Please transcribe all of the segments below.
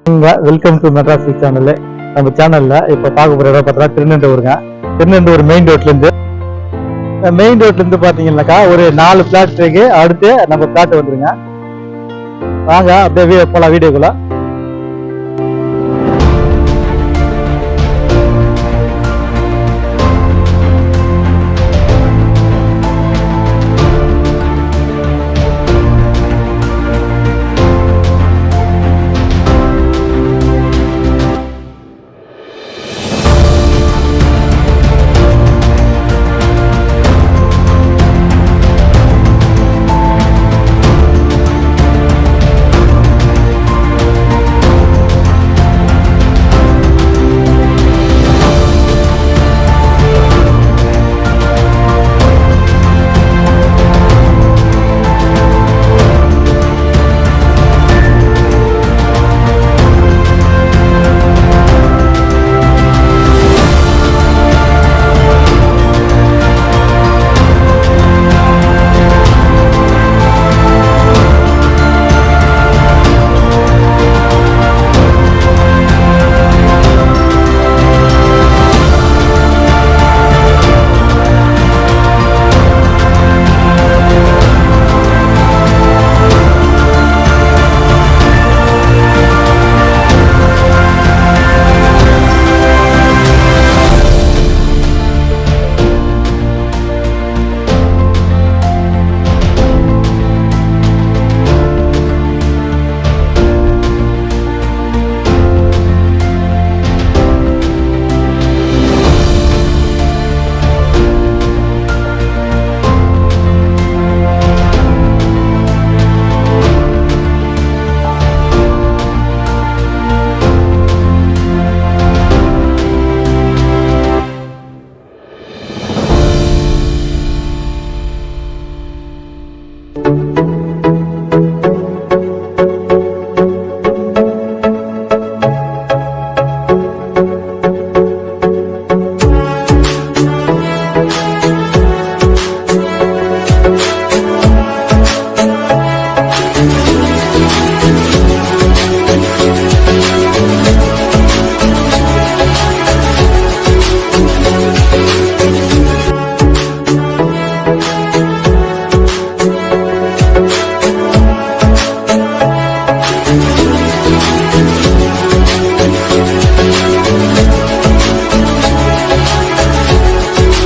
Welcome to Madras channel. நம்ம சேனல்ல இப்ப பார்க்க போற இடம் பார்த்தா திருநெண்டூருங்க. திருநெண்டூர் மெயின் ரோட்ல இருந்து பாத்தீங்கன்னாக்கா ஒரு 4 பிளாட் இருக்கு. அடுத்து நம்ம பிளாட் வந்துருங்க. வாங்க அப்படியே போலாம் வீடியோக்குள்ள.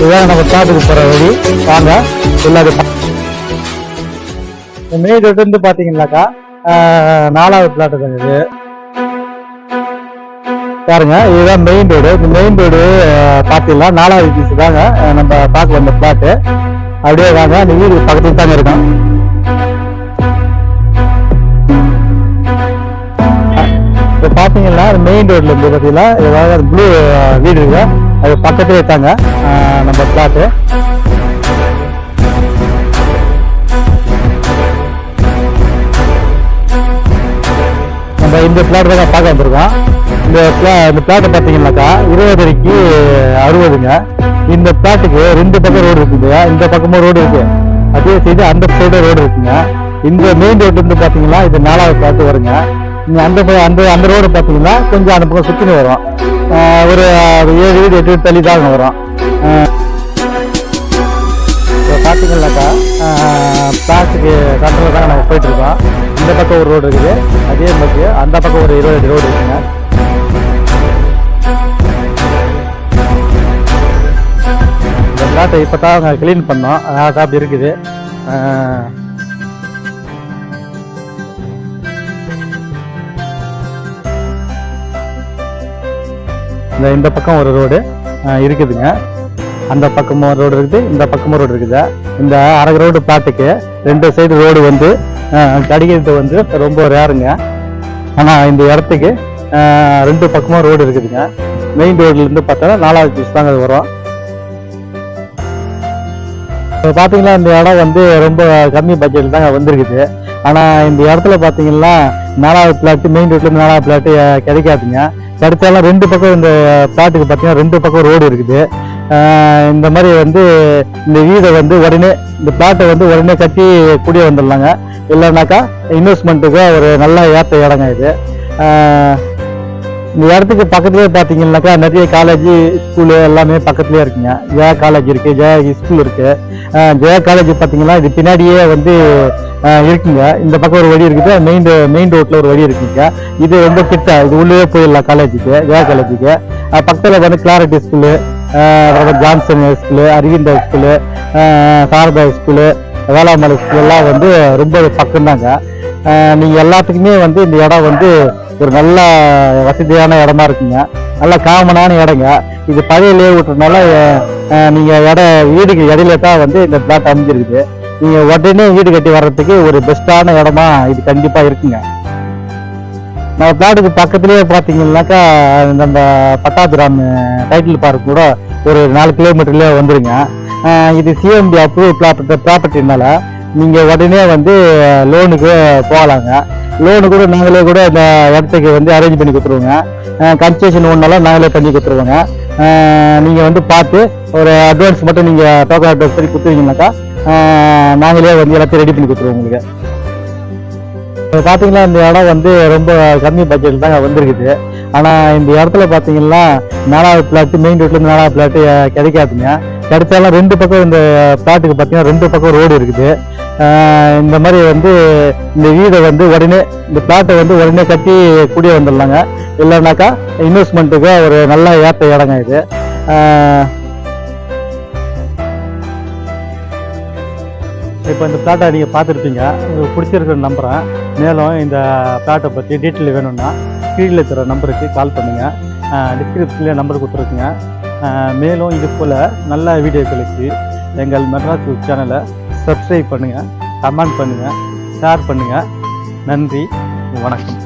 இதுதான் நம்ம பிளாட்டுக்கு போற வழி. வாங்க எல்லாரும். மெயின் ரோட்ல இருந்து பாத்தீங்கன்னாக்கா 4வது பிளாட் தான் இது. பாருங்க, இதுதான் மெயின் ரோடு. இந்த மெயின் ரோடு பாத்தீங்கன்னா 4வது பீஸ் தாங்க நம்ம பார்க்க வந்த பிளாட்டு. அப்படியே வாங்க, அந்த வீடு பக்கத்துல தாங்க இருக்கும். இப்போ பாத்தீங்கன்னா மெயின் ரோட்ல இருந்து பாத்தீங்கன்னா ஏதாவது ப்ளூ வீடு இருக்கு, அது பக்கத்துல இருக்காங்க நம்ம பிளாட்டு. நம்ம இந்த பிளாட் தான் பார்க்க வந்திருக்கோம். இந்த பிளாட்டை பார்த்தீங்கன்னாக்கா 20 அடிக்கு 60ங்க. இந்த பிளாட்டுக்கு 2 பக்கம் ரோடு இருக்குங்க. இந்த பக்கமும் ரோடு இருக்கு, அதே செய்து அந்த சைடு ரோடு இருக்குங்க. இந்த மெயின் ரோட்ல இருந்து பார்த்தீங்கன்னா இது 4வது பிளாட் வருங்க. அந்த ரோடு பார்த்தீங்கன்னா கொஞ்சம் அந்த பக்கம் சுற்றினு வரும். ஒரு 7 வீடு 8 வீடு தள்ளி தான் வரும். இப்போ பார்த்தீங்கன்னாக்கா பிளாட்டுக்கு கண்ட்ரோல் தாங்க நம்ம போயிட்டு இருக்கோம். இந்த பக்கம் ஒரு ரோடு இருக்குது, அதே மாதிரி அந்த பக்கம் ஒரு 20 அடி ரோடு இருக்குங்க. இந்த பிளாட்டை இப்போ தான் அவங்க கிளீன் பண்ணோம், அதனால தான் அப்படி இருக்குது. இந்த பக்கம் ஒரு ரோடு இருக்குதுங்க, அந்த பக்கமும் ரோடு இருக்குது, இந்த பக்கமும் ரோடு இருக்குது. இந்த அரை ரோடு பிளாட்டுக்கு 2 சைடு ரோடு வந்து கிடைக்கிறது வந்து ரொம்ப ரேருங்க. ஆனால் இந்த இடத்துக்கு 2 பக்கமும் ரோடு இருக்குதுங்க. மெயின் ரோட்ல இருந்து பார்த்தா 4வது பீஸ் தாங்க அது வரும். இப்போ பார்த்தீங்கன்னா இந்த இடம் வந்து ரொம்ப கம்மி பட்ஜெட்டில் தாங்க வந்திருக்குது. ஆனால் இந்த இடத்துல பார்த்தீங்கன்னா 4வது பிளாட்டு, மெயின் ரோட்ல இருந்து 4வது பிளாட்டு கிடைக்காதுங்க. கிடைச்சாலும் 2 பக்கம் இந்த பிளாட்டுக்கு பார்த்தீங்கன்னா 2 பக்கம் ரோடு இருக்குது. இந்த மாதிரி வந்து இந்த வீடை வந்து உடனே இந்த பிளாட்டை வந்து உடனே கட்டி குடியே வந்துடலாங்க. இல்லைனாக்கா இன்வெஸ்ட்மெண்ட்டுக்கு ஒரு நல்ல ஏற்ற இடங்க இது. இந்த இடத்துக்கு பக்கத்துலேயே பார்த்தீங்கன்னாக்கா நிறைய காலேஜ் ஸ்கூலு எல்லாமே பக்கத்துலேயே இருக்குங்க. ஜெயா காலேஜ் இருக்குது, ஜெயா ஸ்கூல் இருக்குது. ஜெயா காலேஜ் பார்த்தீங்கன்னா இது பின்னாடியே வந்து இருக்குங்க. இந்த பக்கம் ஒரு வழி இருக்குது, மெயின் ரோட்டில் ஒரு வழி இருக்குங்க. இது ரொம்ப கிட்ட, இது உள்ளே போயிடலாம் காலேஜுக்கு, ஜெயா காலேஜுக்கு. பக்கத்தில் வந்து கிளாரிட்டி ஸ்கூலு, அப்புறம் Johnson school, Aravinda school, Sarada school, Velamalai school எல்லாம் வந்து ரொம்ப பக்கம்தாங்க. நீங்கள் எல்லாத்துக்குமே வந்து இந்த இடம் வந்து ஒரு நல்ல வசதியான இடமா இருக்குங்க. நல்ல காமனான இடங்க. இது பழைய லேஅவுட்னால நீங்கள் வீடுக்கு இடையில தான் வந்து இந்த பிளாட் அமைஞ்சிருக்குது. நீங்கள் உடனே வீடு கட்டி வர்றதுக்கு ஒரு பெஸ்ட்டான இடமா இது கண்டிப்பாக இருக்குங்க. நம்ம பிளாட்டுக்கு பக்கத்துலேயே பார்த்தீங்கன்னாக்கா நம்ம பட்டாபிராம் டைட்டில் பார்க் கூட ஒரு 4 கிலோமீட்டர்லேயே வந்துருங்க. இது சிஎம்டி அப்ரூவ் ப்ராப்பர்ட்டினால நீங்கள் உடனே வந்து லோனுக்கு போகலாங்க. லோனு கூட நாங்களே கூட இந்த இடத்துக்கு வந்து அரேஞ்ச் பண்ணி கொடுத்துருவோங்க. கன்செஷன் ஒன்றெல்லாம் நாங்களே பண்ணி கொடுத்துருவோங்க. நீங்கள் வந்து பார்த்து ஒரு அட்வான்ஸ் மட்டும் நீங்கள் டோக்கன் அட்வான்ஸ் பண்ணி கொடுத்துருவீங்கன்னாக்கா நாங்களே வந்து எல்லாத்தையும் ரெடி பண்ணி கொடுத்துருவோம் உங்களுக்கு. பார்த்தீங்கன்னா இந்த இடம் வந்து ரொம்ப கம்மி பட்ஜெட்டில் தாங்க வந்திருக்குது. ஆனால் இந்த இடத்துல பார்த்தீங்கன்னா 4வது பிளாட்டு, மெயின் ரோட்லேருந்து 4வது பிளாட்டு கிடைக்காதுங்க. கிடைச்சாலும் 2 பக்கம் இந்த பிளாட்டுக்கு பார்த்தீங்கன்னா 2 பக்கம் ரோடு இருக்குது. இந்த மாதிரி வந்து இந்த வீடை வந்து உடனே இந்த பிளாட்டை வந்து உடனே கட்டி கூடிய வந்துடலாங்க. இல்லைனாக்கா இன்வெஸ்ட்மெண்ட்டுக்கு ஒரு நல்ல ஏற்ற இடங்க இது. இப்போ இந்த பிளாட்டை நீங்கள் பார்த்துருப்பீங்க, உங்களுக்கு பிடிச்சிருக்குன்னு நம்புகிறேன். மேலும் இந்த பிளாட்டை பற்றி டீட்டெயில் வேணும்னா ஸ்க்ரீனில் இருக்கிற நம்பருக்கு கால் பண்ணுங்கள். டிஸ்கிரிப்ஷன்லேயே நம்பர் கொடுத்துருக்குங்க. மேலும் இது போல் நல்ல வீடியோக்களுக்கு எங்கள் மெட்ராஸ் சேனலை சப்ஸ்கிரைப் பண்ணுங்கள், கமெண்ட் பண்ணுங்கள், ஷேர் பண்ணுங்கள். நன்றி, வணக்கம்.